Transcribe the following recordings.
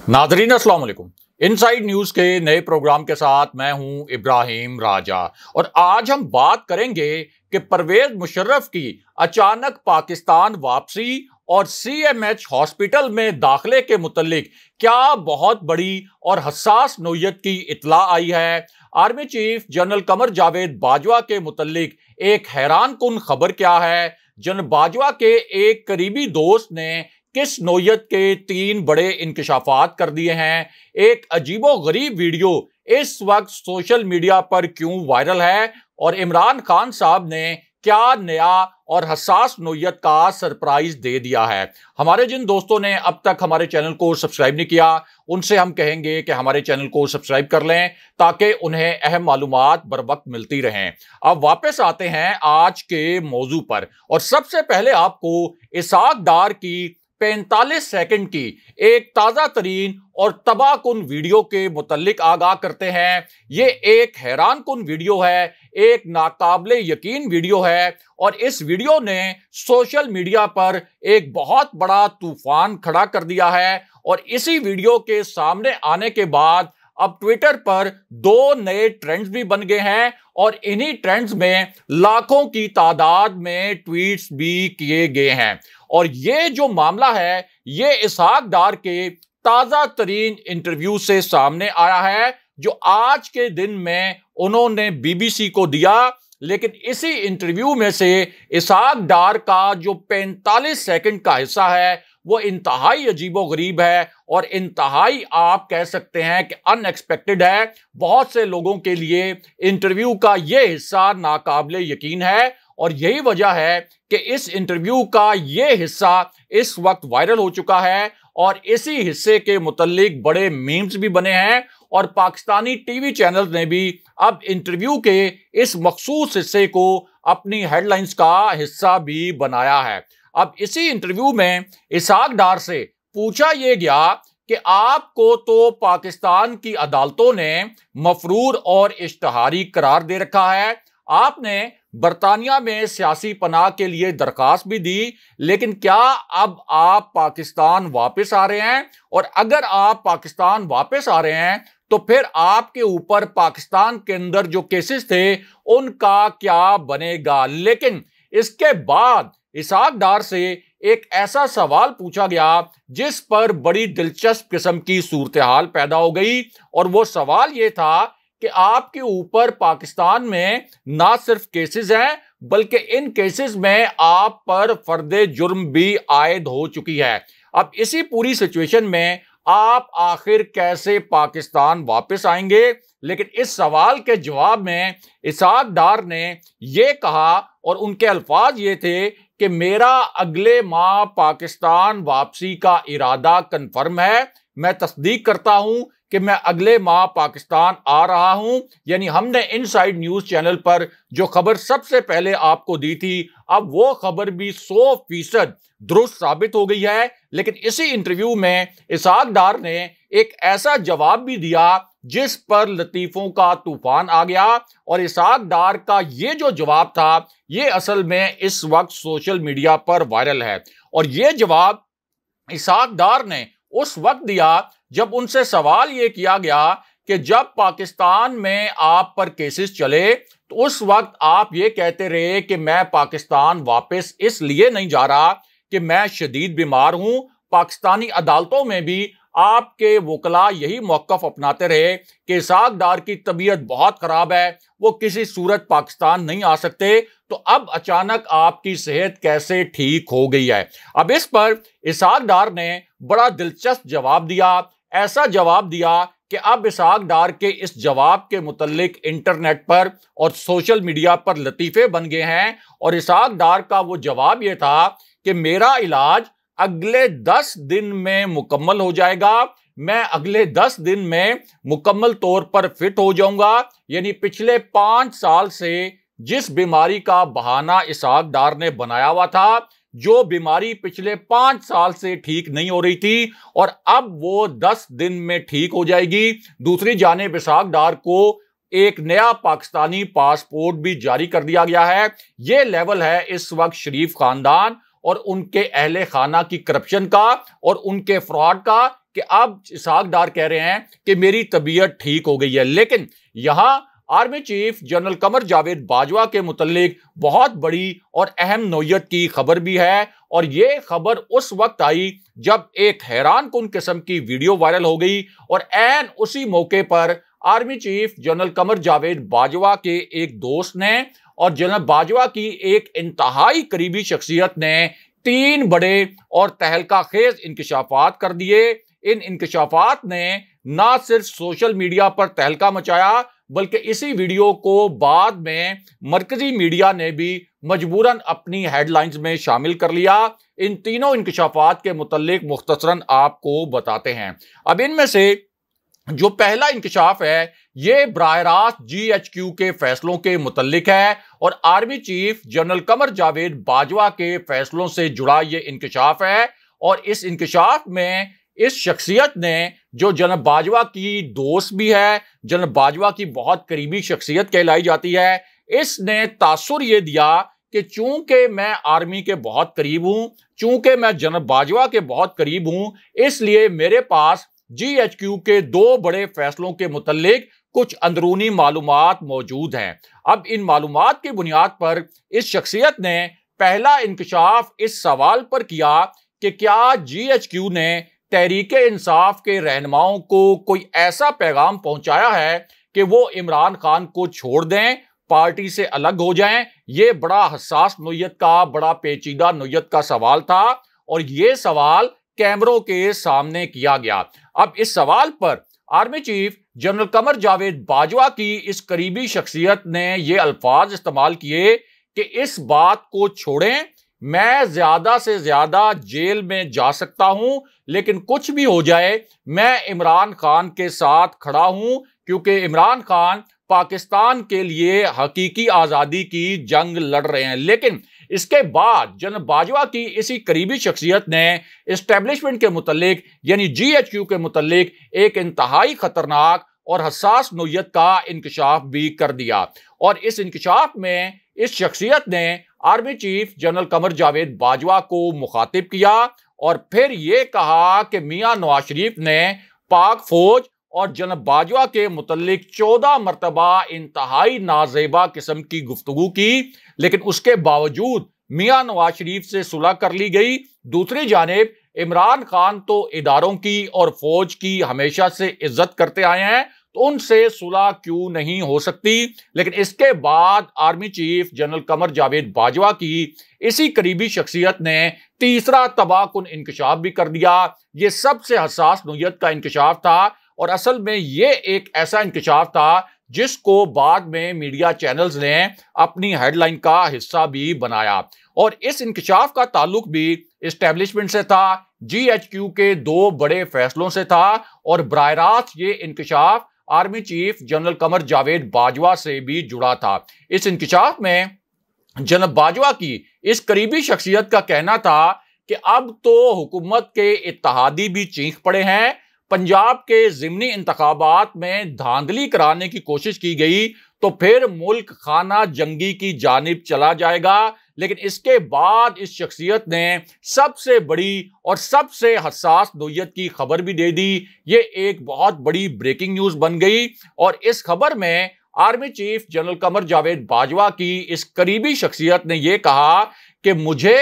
Nadreen अस्सलाम वालेकुम। Inside news के नए प्रोग्राम के साथ मैं हूं इब्राहिम राजा और आज हम बात करेंगे कि परवेज मुशर्रफ की अचानक पाकिस्तान वापसी और सीएमएच हॉस्पिटल में दाखिले के मुतल्लिक क्या बहुत बड़ी और हसास नोयत की इत्तला आई है। Army chief general Qamar Javed Bajwa के मुतल्लिक एक हैरान कुन खबर क्या है। जनरल बाजवा के एक करीबी दोस्त ने किस नोयत के 3 बड़े इंकशाफात कर दिए हैं। एक अजीबो गरीब वीडियो इस वक्त सोशल मीडिया पर क्यों वायरल है और इमरान खान साहब ने क्या नया और हसास नोयत का सरप्राइज दे दिया है। हमारे जिन दोस्तों ने अब तक हमारे चैनल को सब्सक्राइब नहीं किया उनसे हम कहेंगे कि हमारे चैनल को सब्सक्राइब कर लें ताकि उन्हें अहम मालूमात बर वक्त मिलती रहें। अब वापस आते हैं आज के मौजू पर और सबसे पहले आपको इसाक डार की 45 सेकंड की एक ताजा तरीन और तबाहकुन वीडियो के मुतल्लिक आगाह करते हैं। ये एक हैरान कुन वीडियो है, एक नाकाबिले यकीन वीडियो है और इस वीडियो ने सोशल मीडिया पर एक बहुत बड़ा तूफान खड़ा कर दिया है। और इसी वीडियो के सामने आने के बाद अब ट्विटर पर 2 नए ट्रेंड्स भी बन गए हैं और इन्हीं ट्रेंड्स में लाखों की तादाद में ट्वीट्स भी किए गए हैं। और ये जो मामला है ये इसाक डार के ताजा तरीन इंटरव्यू से सामने आया है जो आज के दिन में उन्होंने बीबीसी को दिया। लेकिन इसी इंटरव्यू में से इसाक डार का जो 45 सेकंड का हिस्सा है वो इंतहाई अजीबोगरीब है और इंतहाई आप कह सकते हैं कि अनएक्सपेक्टेड है। बहुत से लोगों के लिए इंटरव्यू का ये हिस्सा नाकाबिले यकीन है और यही वजह है कि इस इंटरव्यू का ये हिस्सा इस वक्त वायरल हो चुका है और इसी हिस्से के मुतल्लिक बड़े मीम्स भी बने हैं और पाकिस्तानी टीवी चैनल्स ने भी अब इंटरव्यू के इस मखसूस हिस्से को अपनी हेडलाइंस का हिस्सा भी बनाया है। अब इसी इंटरव्यू में इसाक डार से पूछा यह गया कि आपको तो पाकिस्तान की अदालतों ने मफरूर और इश्तहारी करार दे रखा है, आपने बरतानिया में सियासी पनाह के लिए दरखास्त भी दी, लेकिन क्या अब आप पाकिस्तान वापस आ रहे हैं? और अगर आप पाकिस्तान वापस आ रहे हैं तो फिर आपके ऊपर पाकिस्तान के अंदर जो केसेस थे उनका क्या बनेगा। लेकिन इसके बाद इसाक डार से एक ऐसा सवाल पूछा गया जिस पर बड़ी दिलचस्प किस्म की सूरत हाल पैदा हो गई और वो सवाल ये था कि आपके ऊपर पाकिस्तान में ना सिर्फ केसेस हैं बल्कि इन केसेस में आप पर फर्दे जुर्म भी आयद हो चुकी है। अब इसी पूरी सिचुएशन में आप आखिर कैसे पाकिस्तान वापस आएंगे? लेकिन इस सवाल के जवाब में इसाक डार ने यह कहा और उनके अल्फाज ये थे कि मेरा अगले माह पाकिस्तान वापसी का इरादा कन्फर्म है, मैं तस्दीक करता हूं कि मैं अगले माह पाकिस्तान आ रहा हूं। यानी हमने इनसाइड न्यूज चैनल पर जो खबर सबसे पहले आपको दी थी अब वो खबर भी 100% दुरुस्त साबित हो गई है। लेकिन इसी इंटरव्यू में इसाक डार ने एक ऐसा जवाब भी दिया जिस पर लतीफों का तूफान आ गया और इसाक डार का ये जो जवाब था ये असल में इस वक्त सोशल मीडिया पर वायरल है। और ये जवाब इसाक डार ने उस वक्त दिया जब उनसे सवाल ये किया गया कि जब पाकिस्तान में आप पर केसेस चले तो उस वक्त आप ये कहते रहे कि मैं पाकिस्तान वापस इसलिए नहीं जा रहा कि मैं शदीद बीमार हूं। पाकिस्तानी अदालतों में भी आपके वकला यही मौकफ अपनाते रहे कि इसाक डार की तबीयत बहुत खराब है, वो किसी सूरत पाकिस्तान नहीं आ सकते। तो अब अचानक आपकी सेहत कैसे ठीक हो गई है? अब इस पर इसाक डार ने बड़ा दिलचस्प जवाब दिया। ऐसा जवाब दिया कि अब इसाक डार के इस जवाब के मुतल्लिक इंटरनेट पर और सोशल मीडिया पर लतीफे बन गए हैं। और इसाक डार का वो जवाब ये था कि मेरा इलाज अगले 10 दिन में मुकम्मल हो जाएगा, मैं अगले 10 दिन में मुकम्मल तौर पर फिट हो जाऊंगा। यानी पिछले 5 साल से जिस बीमारी का बहाना इसाक डार ने बनाया हुआ था, जो बीमारी पिछले 5 साल से ठीक नहीं हो रही थी और अब वो 10 दिन में ठीक हो जाएगी। दूसरी जानिब इसाक डार को एक नया पाकिस्तानी पासपोर्ट भी जारी कर दिया गया है। ये लेवल है इस वक्त शरीफ खानदान और उनके अहले खाना की करप्शन का और उनके फ्रॉड का कि अब इसहाक डार कह रहे हैं कि मेरी तबीयत ठीक हो गई है। लेकिन यहां army chief general Qamar Javed Bajwa के मुतल्लिक बहुत बड़ी और अहम नोयत की खबर भी है, और ये खबर उस वक्त आई जब एक हैरान कुन किस्म की वीडियो वायरल हो गई और ऐन उसी मौके पर army chief general Qamar Javed Bajwa के एक दोस्त ने और जनरल बाजवा की एक इंतहाई करीबी शख्सियत ने 3 बड़े और तहलका खेज इंकशाफात कर दिए। इन इंकशाफात ने ना सिर्फ सोशल मीडिया पर तहलका मचाया बल्कि इसी वीडियो को बाद में मरकजी मीडिया ने भी मजबूरन अपनी हेडलाइंस में शामिल कर लिया। इन तीनों इंकशाफात के मुतल्लिक मुख्तसरन आपको बताते हैं। अब इनमें से जो पहला इंकशाफ है ये बराह रास्त GHQ के फैसलों के मुतल्लिक है और army chief general Qamar Javed Bajwa के फैसलों से जुड़ा ये इंकशाफ है। और इस इंकशाफ में इस शख्सियत ने, जो जनरल बाजवा की दोस्त भी है, जनरल बाजवा की बहुत करीबी शख्सियत कहलाई जाती है, इसने तासुर ये दिया कि चूंकि मैं आर्मी के बहुत करीब हूं, चूंकि मैं जनरल बाजवा के बहुत करीब हूं, इसलिए मेरे पास GHQ के 2 बड़े फैसलों के मुतल्लिक कुछ अंदरूनी मालूमात मौजूद हैं। अब इन मालूमात की बुनियाद पर इस शख्सियत ने पहला इंकशाफ इस सवाल पर किया कि क्या GHQ ने तहरीके इंसाफ के रहनुमाओं को कोई ऐसा पैगाम पहुंचाया है कि वो इमरान खान को छोड़ दें, पार्टी से अलग हो जाएं। ये बड़ा हसास नोयत का, बड़ा पेचीदा नोयत का सवाल था और ये सवाल कैमरों के सामने किया गया। अब इस सवाल पर army chief general Qamar Javed Bajwa की इस करीबी शख्सियत ने ये अल्फाज इस्तेमाल किए कि इस बात को छोड़ें, मैं ज्यादा से ज्यादा जेल में जा सकता हूं, लेकिन कुछ भी हो जाए मैं इमरान खान के साथ खड़ा हूं, क्योंकि इमरान खान पाकिस्तान के लिए हकीकी आजादी की जंग लड़ रहे हैं। लेकिन इसके बाद जनरल बाजवा की इसी करीबी शख्सियत ने एस्टेब्लिशमेंट के मुतल्लिक यानी GHQ के मुतल्लिक एक इंतहाई खतरनाक और हसास नोयत का इंकशाफ भी कर दिया। और इस इंकशाफ में इस शख्सियत ने army chief general Qamar Javed Bajwa को मुखातिब किया और फिर यह कहा कि मियां नवाज शरीफ ने पाक फौज और जनरल बाजवा के मुतल्लिक 14 मरतबा इंतहाई नाजेबा किस्म की गुफ्तगू की, लेकिन उसके बावजूद मियां नवाज शरीफ से सुलह कर ली गई। दूसरी जानिब इमरान खान तो इदारों की और फौज की हमेशा से इज्जत करते आए हैं, तो उनसे सुलह क्यों नहीं हो सकती। लेकिन इसके बाद army chief general Qamar Javed Bajwa की इसी करीबी शख्सियत ने तीसरा तबाहकुन इंकशाफ भी कर दिया। यह सबसे हसास नोयत का इंकशाफ था और असल में ये एक ऐसा इंकशाफ था जिसको बाद में मीडिया चैनल्स ने अपनी हेडलाइन का हिस्सा भी बनाया। और इस इंकशाफ का ताल्लुक भी एस्टेब्लिशमेंट से था, GHQ के 2 बड़े फैसलों से था और बराह रास्त ये इंकशाफ army chief general Qamar Javed Bajwa से भी जुड़ा था। इस इंकशाफ में जनरल बाजवा की इस करीबी शख्सियत का कहना था कि अब तो हुकूमत के इत्तेहादी भी चीख पड़े हैं, पंजाब के ज़िमनी इंतखाबात में धांधली कराने की कोशिश की गई तो फिर मुल्क खाना जंगी की जानिब चला जाएगा। लेकिन इसके बाद इस शख्सियत ने सबसे बड़ी और सबसे हसास नोयत की खबर भी दे दी। ये एक बहुत बड़ी ब्रेकिंग न्यूज़ बन गई और इस खबर में army chief general Qamar Javed Bajwa की इस करीबी शख्सियत ने यह कहा कि मुझे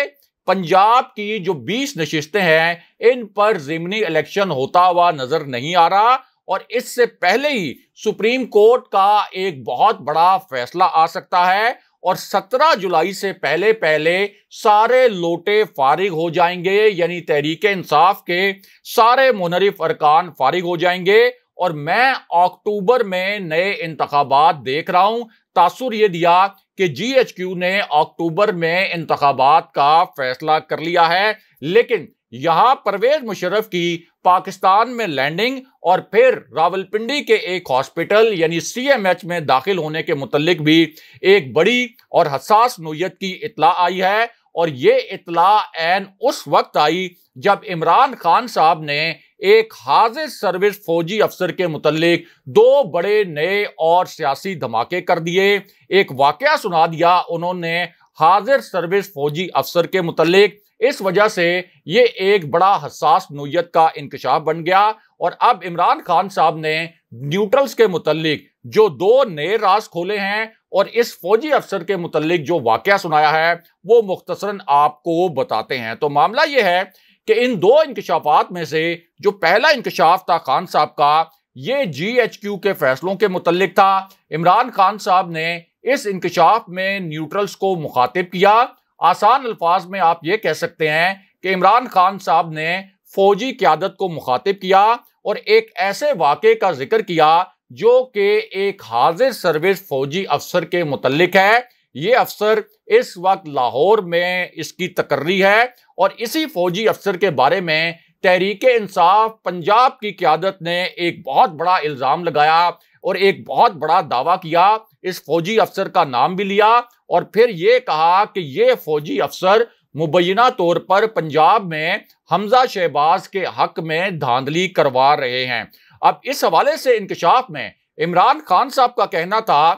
पंजाब की जो 20 नशिस्तें हैं इन पर ज़िमनी इलेक्शन होता हुआ नजर नहीं आ रहा और इससे पहले ही सुप्रीम कोर्ट का एक बहुत बड़ा फैसला आ सकता है और 17 जुलाई से पहले पहले सारे लोटे फारिग हो जाएंगे, यानी तहरीके इंसाफ के सारे मुनरिफ अरकान फारिग हो जाएंगे और मैं अक्टूबर में नए इंतखाबात देख रहा हूं। तासुर यह दिया कि GHQ ने अक्टूबर में इंतखाबात का फैसला कर लिया है, लेकिन यहां परवेज मुशर्रफ की पाकिस्तान में लैंडिंग और फिर रावलपिंडी के एक हॉस्पिटल यानी CMH में दाखिल होने के मुतल्लिक भी एक बड़ी और हसास नोयत की इत्तला आई है। और ये इत्तला ऐन उस वक्त आई जब इमरान खान साहब ने एक हाजिर सर्विस फौजी अफसर के मुतल्लिक 2 बड़े नए और सियासी धमाके कर दिए। एक वाकया सुना दिया उन्होंने हाजिर सर्विस फौजी अफसर के मुतल्लिक, इस वजह से ये एक बड़ा हसास नोयत का इंकशाफ बन गया और अब इमरान खान साहब ने न्यूट्रल्स के मुतल्लिक जो 2 नए राज खोले हैं और इस फौजी अफसर के मुतल्लिक जो वाकया सुनाया है वो मुख्तसरन आपको बताते हैं। तो मामला ये है कि इन 2 इंकशाफात में से जो पहला इंकशाफ था खान साहब का, ये GHQ के फैसलों के मुतल्लिक था। इमरान खान साहब ने इस इंकशाफ में न्यूट्रल्स को मुखातिब किया। आसान अल्फाज में आप ये कह सकते हैं कि इमरान खान साहब ने फौजी क़यादत को मुखातिब किया और एक ऐसे वाक़े का जिक्र किया जो कि एक हाजिर सर्विस फौजी अफसर के मुतल्लिक है। ये अफसर इस वक्त लाहौर में इसकी तकर्री है और इसी फौजी अफसर के बारे में तहरीके इंसाफ पंजाब की क़यादत ने एक बहुत बड़ा इल्ज़ाम लगाया और एक बहुत बड़ा दावा किया। इस फौजी अफसर का नाम भी लिया और फिर ये कहा कि ये फौजी अफसर मुबैना तौर पर पंजाब में हमजा शहबाज के हक में धांधली करवा रहे हैं। अब इस हवाले से इंकशाफ में इमरान खान साहब का कहना था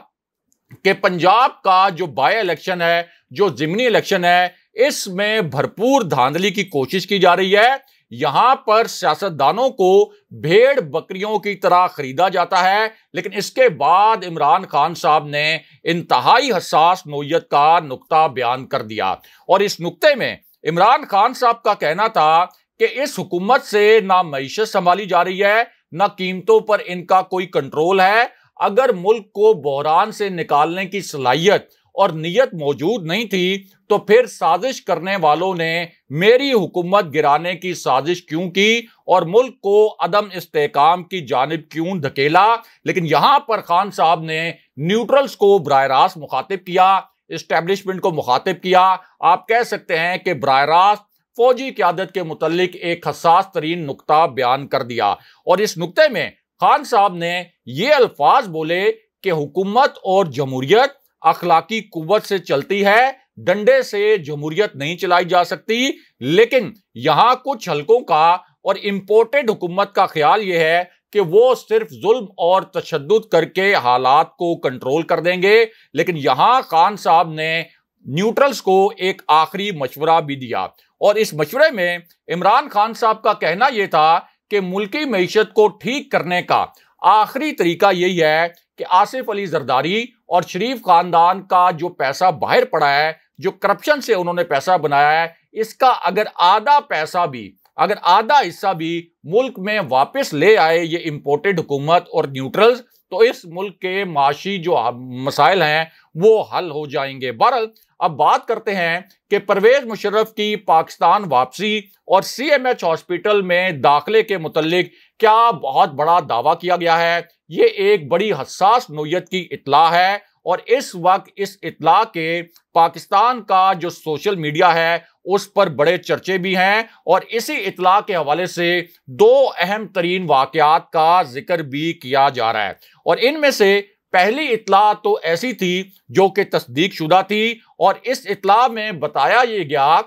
कि पंजाब का जो बाय इलेक्शन है, जो ज़िमनी इलेक्शन है, इसमें भरपूर धांधली की कोशिश की जा रही है। यहां पर सियासतदानों को भेड़ बकरियों की तरह खरीदा जाता है। लेकिन इसके बाद इमरान खान साहब ने इंतहाई हसास नोयत का नुक्ता बयान कर दिया और इस नुक्ते में इमरान खान साहब का कहना था कि इस हुकूमत से ना मईशत संभाली जा रही है, ना कीमतों पर इनका कोई कंट्रोल है। अगर मुल्क को बहरान से निकालने की सलाहियत और नीयत मौजूद नहीं थी तो फिर साजिश करने वालों ने मेरी हुकूमत गिराने की साजिश क्यों की और मुल्क को अदम इस्तेहकाम की जानिब क्यों धकेला। लेकिन यहां पर खान साहब ने न्यूट्रल्स को बराह रास्त मुखातिब किया, इस्टेब्लिशमेंट को मुखातिब किया। आप कह सकते हैं कि बराह रास्त फौजी क़यादत के मुतल्लिक एक हसास तरीन नुक्ता बयान कर दिया और इस नुक्ते में खान साहब ने ये अल्फाज बोले कि हुकूमत और जमहूरियत अखलाकी कुव्वत से चलती है, डंडे से जमहूरियत नहीं चलाई जा सकती। लेकिन यहां कुछ हलकों का और इंपोर्टेड हुकूमत का ख्याल यह है कि वो सिर्फ जुल्म और तशद्दुद करके हालात को कंट्रोल कर देंगे। लेकिन यहां खान साहब ने न्यूट्रल्स को एक आखिरी मशवरा भी दिया और इस मशवरे में इमरान खान साहब का कहना यह था कि मुल्की मईशत को ठीक करने का आखिरी तरीका यही है कि आसिफ अली जरदारी और शरीफ खानदान का जो पैसा बाहर पड़ा है, जो करप्शन से उन्होंने पैसा बनाया है, इसका अगर आधा हिस्सा भी मुल्क में वापस ले आए ये इंपोर्टेड हुकूमत और न्यूट्रल्स, तो इस मुल्क के माशी जो मसाइल हैं वो हल हो जाएंगे। बहरहाल अब बात करते हैं कि परवेज मुशर्रफ की पाकिस्तान वापसी और CMH हॉस्पिटल में दाखिले के मुतल्लिक क्या बहुत बड़ा दावा किया गया है। ये एक बड़ी हसास नोयत की इत्तला है और इस वक्त इस इत्तला के पाकिस्तान का जो सोशल मीडिया है उस पर बड़े चर्चे भी हैं और इसी इत्तला के हवाले से 2 अहम तरीन वाकयात का जिक्र भी किया जा रहा है और इनमें से पहली इत्तला तो ऐसी थी जो कि तस्दीक शुदा थी और इस इत्तला में बताया ये गया,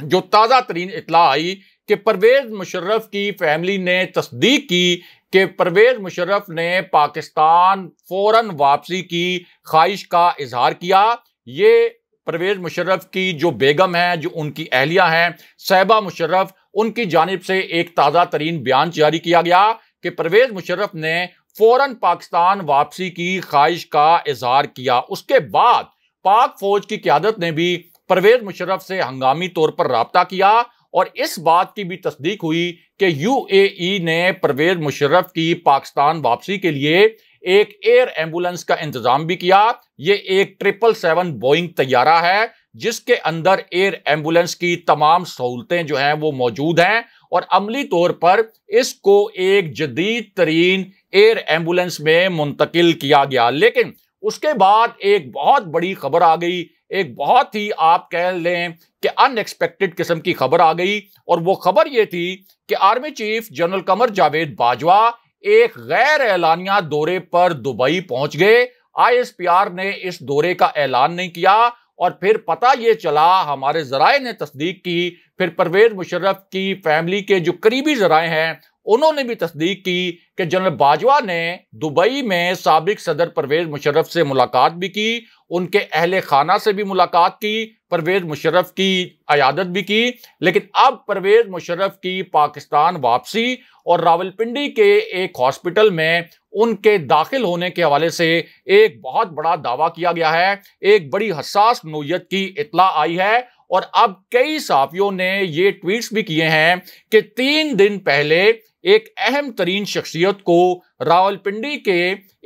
जो ताज़ा तरीन इत्तला आई कि परवेज मुशर्रफ की फैमिली ने तस्दीक की कि परवेज मुशर्रफ ने पाकिस्तान फौरन वापसी की ख्वाहिश का इजहार किया। ये परवेज मुशर्रफ की जो बेगम है, जो उनकी अहलिया हैं साहिबा मुशर्रफ, उनकी जानिब से एक ताज़ा तरीन बयान जारी किया गया कि परवेज मुशर्रफ ने फौरन पाकिस्तान वापसी की ख्वाहिश का इजहार किया। उसके बाद पाक फौज की क़यादत ने भी परवेज मुशर्रफ से हंगामी तौर पर राब्ता किया और इस बात की भी तस्दीक हुई कि UAE ने परवेज मुशर्रफ की पाकिस्तान वापसी के लिए एक एयर एम्बुलेंस का इंतजाम भी किया। ये एक 777 बोइंग तैयारा है जिसके अंदर एयर एम्बुलेंस की तमाम सहूलतें जो हैं वो मौजूद हैं और अमली तौर पर इसको एक जदीद तरीन एयर एम्बुलेंस में मुंतकिल किया गया। लेकिन उसके बाद एक बहुत बड़ी खबर आ गई, एक बहुत ही आप कह लें कि अनएक्सपेक्टेड किस्म की खबर आ गई और वो खबर ये थी कि army chief general Qamar Javed Bajwa एक गैर एलानिया दौरे पर दुबई पहुंच गए। ISPR ने इस दौरे का ऐलान नहीं किया और फिर पता ये चला, हमारे जराए ने तस्दीक की, फिर परवेज मुशर्रफ की फैमिली के जो करीबी जराए हैं उन्होंने भी तस्दीक की कि जनरल बाजवा ने दुबई में साबिक सदर परवेज मुशर्रफ से मुलाकात भी की, उनके अहले खाना से भी मुलाकात की। परवेज मुशर्रफ की अयादत भी की, लेकिन अब परवेज मुशर्रफ की पाकिस्तान वापसी और रावलपिंडी के एक हॉस्पिटल में उनके दाखिल होने के हवाले से एक बहुत बड़ा दावा किया गया है। एक बड़ी हसास नौयत की इत्ला आई है और अब कई सहाफियों ने ये ट्वीट्स भी किए हैं कि 3 दिन पहले एक अहम तरीन शख्सियत को रावलपिंडी के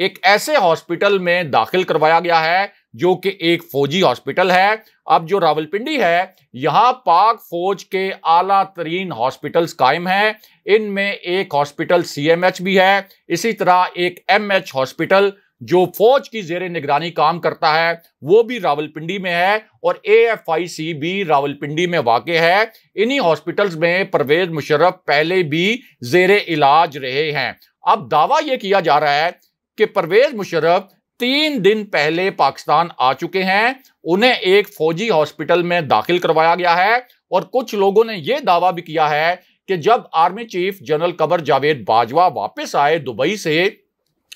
एक ऐसे हॉस्पिटल में दाखिल करवाया गया है जो कि एक फौजी हॉस्पिटल है। अब जो रावलपिंडी है, यहां पाक फौज के आला तरीन हॉस्पिटल्स कायम हैं। इनमें एक हॉस्पिटल CMH भी है, इसी तरह एक MH हॉस्पिटल जो फौज की जेर निगरानी काम करता है वो भी रावलपिंडी में है, और AFIC भी रावलपिंडी में वाक़े है। इन्हीं हॉस्पिटल्स में परवेज मुशर्रफ पहले भी जेरे इलाज रहे हैं। अब दावा यह किया जा रहा है कि परवेज मुशर्रफ 3 दिन पहले पाकिस्तान आ चुके हैं, उन्हें एक फौजी हॉस्पिटल में दाखिल करवाया गया है, और कुछ लोगों ने यह दावा भी किया है कि जब army chief general Qamar Javed Bajwa वापस आए दुबई से,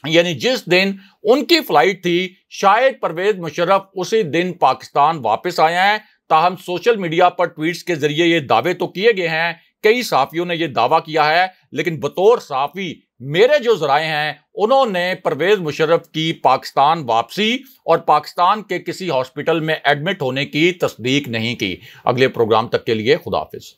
यानी जिस दिन उनकी फ्लाइट थी, शायद परवेज मुशर्रफ उसी दिन पाकिस्तान वापस आए हैं। ताहम सोशल मीडिया पर ट्वीट्स के जरिए ये दावे तो किए गए हैं, कई सहाफियों ने यह दावा किया है, लेकिन बतौर सहाफी मेरे जो जराए हैं उन्होंने परवेज मुशर्रफ की पाकिस्तान वापसी और पाकिस्तान के किसी हॉस्पिटल में एडमिट होने की तस्दीक नहीं की। अगले प्रोग्राम तक के लिए खुदा हाफिज।